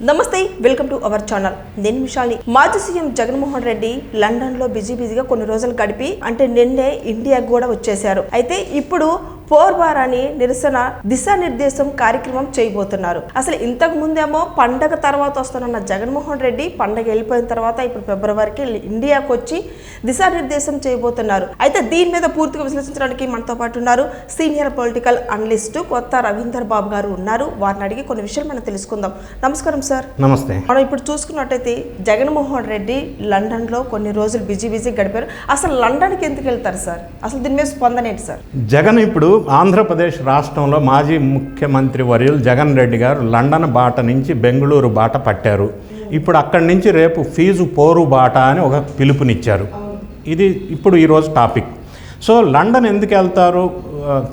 నమస్తే, welcome to our channel. నేను విశాలి. మాజీ సీఎం జగన్మోహన్ రెడ్డి లండన్ లో బిజీగా కొన్ని రోజులు గడిపి నిన్నే ఇండియాకు కూడా వచ్చేశారు. అయితే ఇప్పుడు పోర్బారాని నిరసన దిశానిర్దేశం కార్యక్రమం చేయబోతున్నారు. అసలు ఇంతకు ముందేమో పండగ తర్వాత వస్తున్న జగన్మోహన్ రెడ్డి పండగ వెళ్ళిపోయిన తర్వాత ఇప్పుడు ఫిబ్రవరికి ఇండియాకు వచ్చి దిశానిర్దేశం చేయబోతున్నారు. అయితే దీని మీద పూర్తిగా విశ్లేషించడానికి మనతో పాటు ఉన్నారు సీనియర్ పొలిటికల్ అనలిస్ట్ కొత్త రవీందర్ బాబు గారు ఉన్నారు. వారిని అడిగి కొన్ని విషయాలు మనం తెలుసుకుందాం. నమస్కారం సార్. నమస్తే. మనం ఇప్పుడు చూసుకున్నట్టయితే జగన్మోహన్ రెడ్డి లండన్ లో కొన్ని రోజులు బిజీ గడిపారు. అసలు లండన్కి ఎందుకు వెళ్తారు సార్? అసలు దీని మీద స్పందన ఏంటి సార్? జగన్ ఇప్పుడు ఆంధ్రప్రదేశ్ రాష్ట్రంలో మాజీ ముఖ్యమంత్రి వర్యులు జగన్ రెడ్డి గారు లండన్ బాట నుంచి బెంగళూరు బాట పట్టారు. ఇప్పుడు అక్కడి నుంచి రేపు ఫీజు పోరు బాట అని ఒక పిలుపునిచ్చారు. ఇది ఇప్పుడు ఈరోజు టాపిక్. సో లండన్ ఎందుకు వెళ్తారు,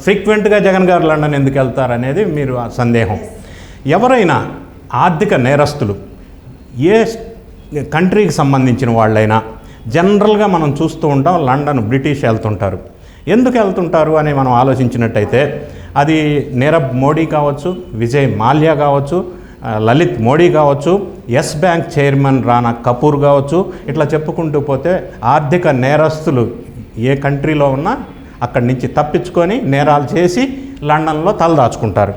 ఫ్రీక్వెంట్గా జగన్ గారు లండన్ ఎందుకు వెళ్తారు అనేది మీరు సందేహం. ఎవరైనా ఆర్థిక నేరస్తులు ఏ కంట్రీకి సంబంధించిన వాళ్ళైనా జనరల్గా మనం చూస్తూ ఉంటాం లండన్ బ్రిటిష్ వెళ్తుంటారు. ఎందుకు వెళ్తుంటారు అని మనం ఆలోచించినట్టయితే అది నీరవ్ మోడీ కావచ్చు, విజయ్ మాల్యా కావచ్చు, లలిత్ మోడీ కావచ్చు, Yes Bank chairman Rana Kapoor కావచ్చు, ఇట్లా చెప్పుకుంటూ పోతే ఆర్థిక నేరస్తులు ఏ కంట్రీలో ఉన్నా అక్కడి నుంచి తప్పించుకొని నేరాలు చేసి లండన్లో తలదాచుకుంటారు.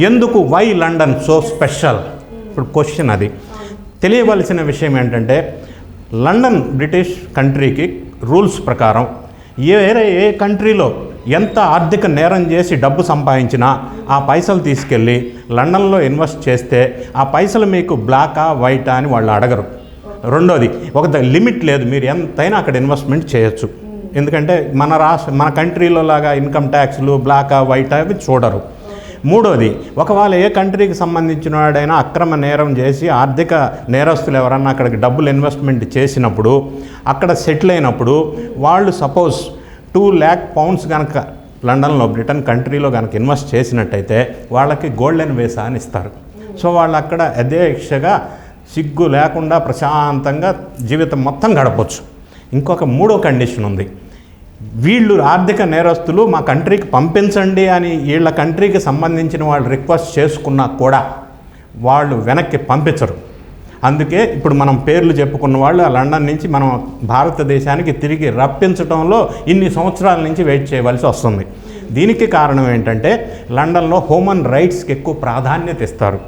ఎందుకు వై లండన్ సో స్పెషల్? ఇప్పుడు క్వశ్చన్ అది. తెలియవలసిన విషయం ఏంటంటే లండన్ బ్రిటిష్ కంట్రీకి రూల్స్ ప్రకారం ఏ కంట్రీలో ఎంత ఆర్థిక నేరం చేసి డబ్బు సంపాదించినా ఆ పైసలు తీసుకెళ్ళి లండన్లో ఇన్వెస్ట్ చేస్తే ఆ పైసలు మీకు బ్లాకా వైటా అని వాళ్ళు అడగరు. రెండోది, ఒక లిమిట్ లేదు, మీరు ఎంతైనా అక్కడ ఇన్వెస్ట్మెంట్ చేయొచ్చు. ఎందుకంటే మన కంట్రీలో లాగా ఇన్కమ్ ట్యాక్స్లు బ్లాకా వైటా అవి చూడరు. మూడోది, ఒకవేళ ఏ కంట్రీకి సంబంధించిన వాడైనా అక్రమ నేరం చేసి ఆర్థిక నేరస్తులు ఎవరన్నా అక్కడికి డబ్బులు ఇన్వెస్ట్మెంట్ చేసినప్పుడు అక్కడ సెటిల్ అయినప్పుడు వాళ్ళు సపోజ్ 2 lakh pounds కనుక లండన్లో బ్రిటన్ కంట్రీలో కనుక ఇన్వెస్ట్ చేసినట్టయితే వాళ్ళకి గోల్డెన్ వీసా అని ఇస్తారు. సో వాళ్ళు అక్కడ యథేచ్ఛగా సిగ్గు లేకుండా ప్రశాంతంగా జీవితం మొత్తం గడపచ్చు. ఇంకొక మూడో కండిషన్ ఉంది. వీళ్ళు ఆర్థిక నేరస్తులు మా కంట్రీకి పంపించండి అని వీళ్ళ కంట్రీకి సంబంధించిన వాళ్ళు రిక్వెస్ట్ చేసుకున్నా కూడా వాళ్ళు వెనక్కి పంపించరు. అందుకే ఇప్పుడు మనం పేర్లు చెప్పుకున్న వాళ్ళు లండన్ నుంచి మనం భారతదేశానికి తిరిగి రప్పించడంలో ఇన్ని సంవత్సరాల నుంచి వెయిట్ చేయవలసి వస్తుంది. దీనికి కారణం ఏంటంటే లండన్లో హ్యూమన్ రైట్స్కి ఎక్కువ ప్రాధాన్యత ఇస్తారు.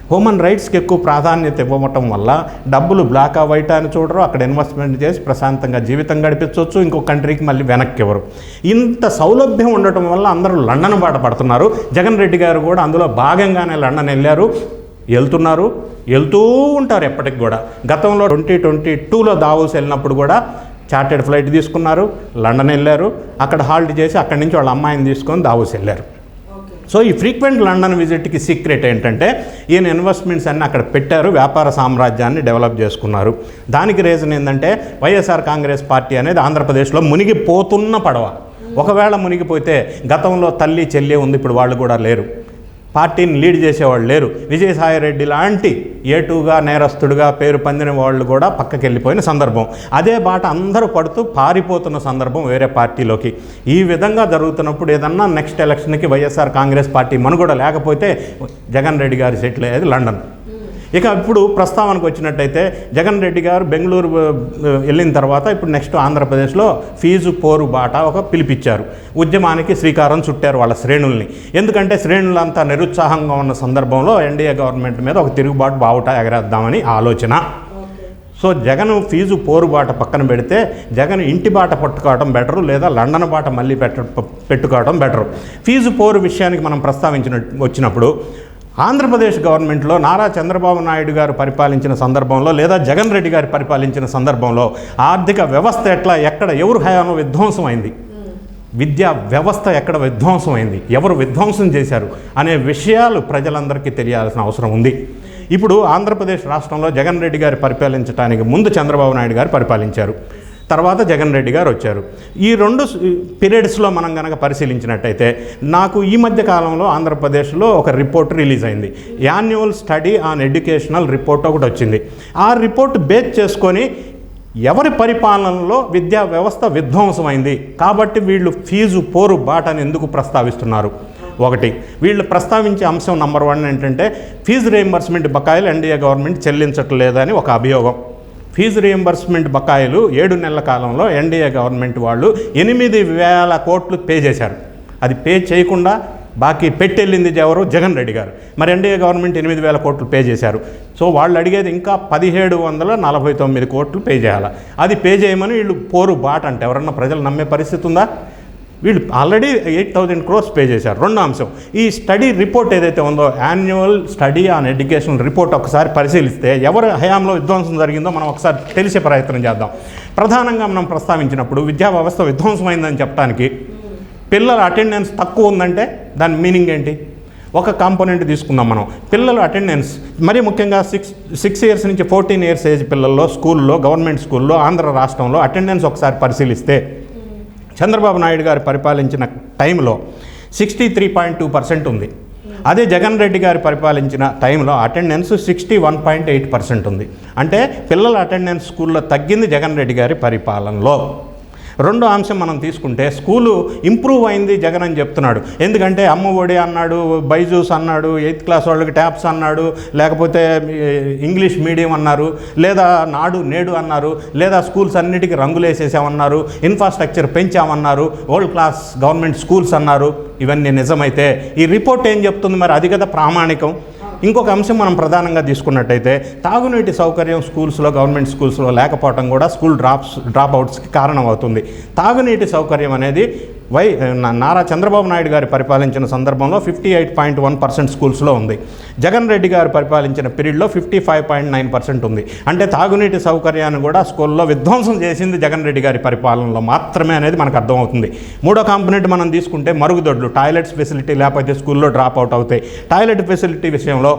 హ్యూమన్ రైట్స్కి ఎక్కువ ప్రాధాన్యత ఇవ్వటం వల్ల డబ్బులు బ్లాక్ వైట్ అని చూడరు, అక్కడ ఇన్వెస్ట్మెంట్ చేసి ప్రశాంతంగా జీవితం గడిపించవచ్చు, ఇంకో కంట్రీకి మళ్ళీ వెనక్కి ఇవ్వరు. ఇంత సౌలభ్యం ఉండటం వల్ల అందరూ లండన్ బాట పడుతున్నారు. జగన్ రెడ్డి గారు కూడా అందులో భాగంగానే లండన్ వెళ్ళారు, వెళ్తూ ఉంటారు ఎప్పటికి కూడా. గతంలో 2022లో దావోస్ వెళ్ళినప్పుడు కూడా చార్టెడ్ ఫ్లైట్ తీసుకున్నారు, లండన్ వెళ్ళారు, అక్కడ హాల్ట్ చేసి అక్కడి నుంచి వాళ్ళ అమ్మాయిని తీసుకొని దావోస్ వెళ్ళారు. సో ఈ ఫ్రీక్వెంట్ లండన్ విజిట్కి సీక్రెట్ ఏంటంటే ఈయన ఇన్వెస్ట్మెంట్స్ అన్నీ అక్కడ పెట్టారు, వ్యాపార సామ్రాజ్యాన్ని డెవలప్ చేసుకున్నారు. దానికి రీజన్ ఏంటంటే వైఎస్ఆర్ కాంగ్రెస్ పార్టీ అనేది ఆంధ్రప్రదేశ్లో మునిగిపోతున్న పడవ. ఒకవేళ మునిగిపోతే గతంలో తల్లి చెల్లి ఉంది, ఇప్పుడు వాళ్ళు కూడా లేరు, పార్టీని లీడ్ చేసేవాళ్ళు లేరు. విజయసాయిరెడ్డి లాంటి ఏటుగా నేరస్తుడుగా పేరు పొందిన వాళ్ళు కూడా పక్కకి వెళ్ళిపోయిన సందర్భం. అదే బాట అందరూ పడుతూ పారిపోతున్న సందర్భం వేరే పార్టీలోకి. ఈ విధంగా జరుగుతున్నప్పుడు ఏదన్నా నెక్స్ట్ ఎలక్షన్కి వైఎస్ఆర్ కాంగ్రెస్ పార్టీ మనుగడ లేకపోతే జగన్ రెడ్డి గారు సెటిల్ అయ్యేది లండన్. ఇక ఇప్పుడు ప్రస్తావనకు వచ్చినట్టయితే జగన్ రెడ్డి గారు బెంగళూరు వెళ్ళిన తర్వాత ఇప్పుడు నెక్స్ట్ ఆంధ్రప్రదేశ్లో ఫీజు పోరు బాట ఒక పిలిపించారు. ఉద్యమానికి శ్రీకారం చుట్టారు వాళ్ళ శ్రేణుల్ని. ఎందుకంటే శ్రేణులంతా నిరుత్సాహంగా ఉన్న సందర్భంలో ఎన్డీఏ గవర్నమెంట్ మీద ఒక తిరుగుబాటు బావుట ఎగరేద్దామని ఆలోచన. సో జగన్ ఫీజు పోరు బాట పక్కన పెడితే జగన్ ఇంటి బాట పట్టుకోవడం బెటరు, లేదా లండన్ బాట మళ్ళీ పెట్టుకోవడం బెటరు. ఫీజు పోరు విషయానికి మనం వచ్చినప్పుడు ఆంధ్రప్రదేశ్ గవర్నమెంట్లో నారా చంద్రబాబు నాయుడు గారు పరిపాలించిన సందర్భంలో లేదా జగన్ రెడ్డి గారు పరిపాలించిన సందర్భంలో ఆర్థిక వ్యవస్థ ఎక్కడ ఎవరు హయాంలో విధ్వంసం అయింది, విద్యా వ్యవస్థ ఎక్కడ విధ్వంసం అయింది, ఎవరు విధ్వంసం చేశారు అనే విషయాలు ప్రజలందరికీ తెలియాల్సిన అవసరం ఉంది. ఇప్పుడు ఆంధ్రప్రదేశ్ రాష్ట్రంలో జగన్ రెడ్డి గారు పరిపాలించడానికి ముందు చంద్రబాబు నాయుడు గారు పరిపాలించారు, తర్వాత జగన్ రెడ్డి గారు వచ్చారు. ఈ 2 పీరియడ్స్లో మనం కనుక పరిశీలించినట్టయితే నాకు ఈ మధ్య కాలంలో ఆంధ్రప్రదేశ్లో ఒక రిపోర్ట్ రిలీజ్ అయింది. Annual study on educational report ఒకటి వచ్చింది. ఆ రిపోర్ట్ బేస్ చేసుకొని ఎవరి పరిపాలనలో విద్యా వ్యవస్థ విధ్వంసమైంది కాబట్టి వీళ్ళు ఫీజు పోరు బాటని ఎందుకు ప్రస్తావిస్తున్నారు ఒకటి. వీళ్ళు ప్రస్తావించే అంశం నంబర్ 1 ఏంటంటే ఫీజు రీయింబర్స్మెంట్ బకాయిలు ఎన్డీఏ గవర్నమెంట్ చెల్లించట్లేదని ఒక అభియోగం. ఫీజు రీయింబర్స్మెంట్ బకాయిలు 7 నెలల కాలంలో ఎన్డీఏ గవర్నమెంట్ వాళ్ళు 8,000 కోట్లు పే చేశారు. అది పే చేయకుండా బాకీ పెట్టెళ్ళింది ఎవరు? జగన్ రెడ్డి గారు. మరి ఎన్డీఏ గవర్నమెంట్ 8,000 కోట్లు పే చేశారు. సో వాళ్ళు అడిగేది ఇంకా 1,749 కోట్లు పే చేయాలి. అది పే చేయమని వీళ్ళు పోరు బాట అంటే ఎవరన్నా ప్రజలు నమ్మే పరిస్థితి ఉందా? వీళ్ళు ఆల్రెడీ 8,000 crores పే చేశారు. రెండో అంశం, ఈ స్టడీ రిపోర్ట్ ఏదైతే ఉందో, annual study on education report ఒకసారి పరిశీలిస్తే ఎవరి హయాంలో విధ్వంసం జరిగిందో మనం ఒకసారి తెలిసే ప్రయత్నం చేద్దాం. ప్రధానంగా మనం ప్రస్తావించినప్పుడు విద్యా వ్యవస్థ విధ్వంసమైందని చెప్పడానికి పిల్లల అటెండెన్స్ తక్కువ ఉందంటే దాని మీనింగ్ ఏంటి? ఒక కాంపోనెంట్ తీసుకుందాం మనం. పిల్లల అటెండెన్స్ మరీ ముఖ్యంగా 6 years నుంచి 14 years ఏజ్ పిల్లల్లో స్కూల్లో, గవర్నమెంట్ స్కూల్లో ఆంధ్ర రాష్ట్రంలో అటెండెన్స్ ఒకసారి పరిశీలిస్తే చంద్రబాబు నాయుడు గారు పరిపాలించిన టైంలో 63.2% ఉంది. అదే జగన్ రెడ్డి గారు పరిపాలించిన టైంలో అటెండెన్స్ 61.8% ఉంది. అంటే పిల్లల అటెండెన్స్ స్కూల్లో తగ్గింది జగన్ రెడ్డి గారి పరిపాలనలో. రెండో అంశం మనం తీసుకుంటే స్కూలు ఇంప్రూవ్ అయింది జగన్ అని చెప్తున్నాడు. ఎందుకంటే అమ్మ ఒడి అన్నాడు, బైజూస్ అన్నాడు, 8th class వాళ్ళకి ట్యాబ్స్ అన్నాడు, లేకపోతే ఇంగ్లీష్ మీడియం అన్నారు, లేదా నాడు నేడు అన్నారు, లేదా స్కూల్స్ అన్నిటికీ రంగులు వేసేసామన్నారు, ఇన్ఫ్రాస్ట్రక్చర్ పెంచామన్నారు, వరల్డ్ క్లాస్ గవర్నమెంట్ స్కూల్స్ అన్నారు. ఇవన్నీ నిజమైతే ఈ రిపోర్ట్ ఏం చెప్తుంది? మరి అది కదా ప్రామాణికం. ఇంకొక అంశం మనం ప్రధానంగా తీసుకున్నట్టయితే తాగునీటి సౌకర్యం స్కూల్స్లో, గవర్నమెంట్ స్కూల్స్లో లేకపోవడం కూడా స్కూల్ డ్రాప్ అవుట్స్కి కారణం అవుతుంది. తాగునీటి సౌకర్యం అనేది నారా చంద్రబాబు నాయుడు గారు పరిపాలించిన సందర్భంలో 58.1% స్కూల్స్లో ఉంది. జగన్ రెడ్డి గారు పరిపాలించిన పీరియడ్లో 55.9% ఉంది. అంటే తాగునీటి సౌకర్యాన్ని కూడా స్కూల్లో విధ్వంసం చేసింది జగన్ రెడ్డి గారి పరిపాలనలో మాత్రమే అనేది మనకు అర్థమవుతుంది. మూడో కాంపోనెంట్ మనం తీసుకుంటే మరుగుదొడ్లు, టాయిలెట్స్ ఫెసిలిటీ లేకపోతే స్కూల్లో డ్రాప్ అవుట్ అవుతాయి. టాయిలెట్ ఫెసిలిటీ విషయంలో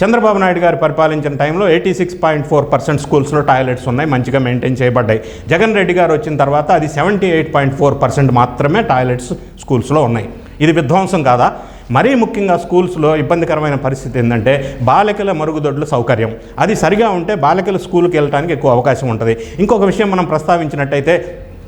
చంద్రబాబు నాయుడు గారు పరిపాలించిన టైంలో 86.4% స్కూల్స్లో టాయిలెట్స్ ఉన్నాయి, మంచిగా మెయింటైన్ చేయబడ్డాయి. జగన్ రెడ్డి గారు వచ్చిన తర్వాత అది 78.4% మాత్రమే టాయిలెట్స్ స్కూల్స్లో ఉన్నాయి. ఇది విధ్వంసం కాదా? మరీ ముఖ్యంగా స్కూల్స్లో ఇబ్బందికరమైన పరిస్థితి ఏంటంటే బాలికల మరుగుదొడ్ల సౌకర్యం. అది సరిగా ఉంటే బాలికల స్కూల్కి వెళ్ళడానికి ఎక్కువ అవకాశం ఉంటుంది. ఇంకొక విషయం మనం ప్రస్తావించినట్టయితే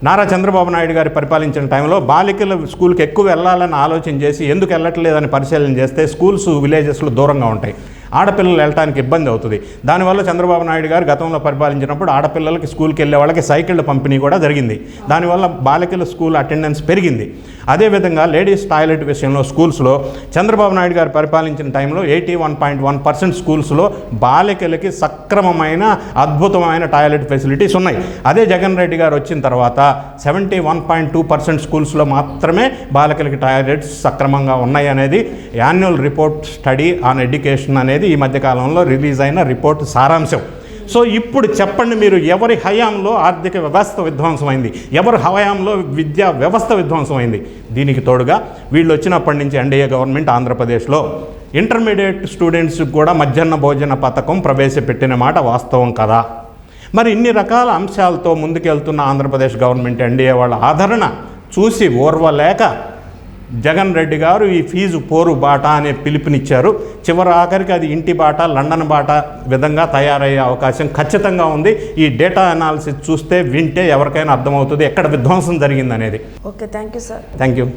నారా చంద్రబాబు నాయుడు గారి పరిపాలించిన టైంలో బాలికల స్కూల్కి ఎక్కువ వెళ్ళాలని ఆలోచన చేసి ఎందుకు వెళ్ళట్లేదని పరిశీలన చేస్తే స్కూల్స్ విలేజెస్లో దూరంగా ఉంటాయి, ఆడపిల్లలు వెళ్ళడానికి ఇబ్బంది అవుతుంది. దానివల్ల చంద్రబాబు నాయుడు గారు గతంలో పరిపాలించినప్పుడు ఆడపిల్లలకి స్కూల్కి వెళ్ళే వాళ్ళకి సైకిళ్ళ పంపిణీ కూడా జరిగింది. దానివల్ల బాలికల స్కూల్ అటెండెన్స్ పెరిగింది. అదేవిధంగా లేడీస్ టాయిలెట్ విషయంలో స్కూల్స్లో చంద్రబాబు నాయుడు గారు పరిపాలించిన టైంలో 81.1% స్కూల్స్లో బాలికలకి సక్రమమైన అద్భుతమైన టాయిలెట్ ఫెసిలిటీస్ ఉన్నాయి. అదే జగన్ రెడ్డి గారు వచ్చిన తర్వాత 71.2% స్కూల్స్లో మాత్రమే బాలికలకి టాయిలెట్స్ సక్రమంగా ఉన్నాయి అనేది annual report study on education అనేది ఈ మధ్యకాలంలో రిలీజ్ అయిన రిపోర్ట్ సారాంశం. సో ఇప్పుడు చెప్పండి, మీరు ఎవరి హయాంలో ఆర్థిక వ్యవస్థ విధ్వంసమైంది, ఎవరి హయాంలో విద్యా వ్యవస్థ విధ్వంసమైంది? దీనికి తోడుగా వీళ్ళు వచ్చినప్పటి నుంచి ఎన్డీఏ గవర్నమెంట్ ఆంధ్రప్రదేశ్లో ఇంటర్మీడియట్ స్టూడెంట్స్కి కూడా మధ్యాహ్న భోజన పథకం ప్రవేశపెట్టిన మాట వాస్తవం కదా? మరి ఇన్ని రకాల అంశాలతో ముందుకెళ్తున్న ఆంధ్రప్రదేశ్ గవర్నమెంట్ ఎన్డీఏ వాళ్ళ ఆదరణ చూసి ఓర్వలేక జగన్ రెడ్డి గారు ఈ ఫీజు పోరు బాట అనే పిలుపునిచ్చారు. చివరి ఆఖరికి అది ఇంటి బాట, లండన్ బాట విధంగా తయారయ్యే అవకాశం ఖచ్చితంగా ఉంది. ఈ డేటా అనాలిసిస్ చూస్తే, వింటే ఎవరికైనా అర్థమవుతుంది ఎక్కడ విధ్వంసం జరిగిందనేది. Okay, thank you sir. Thank you.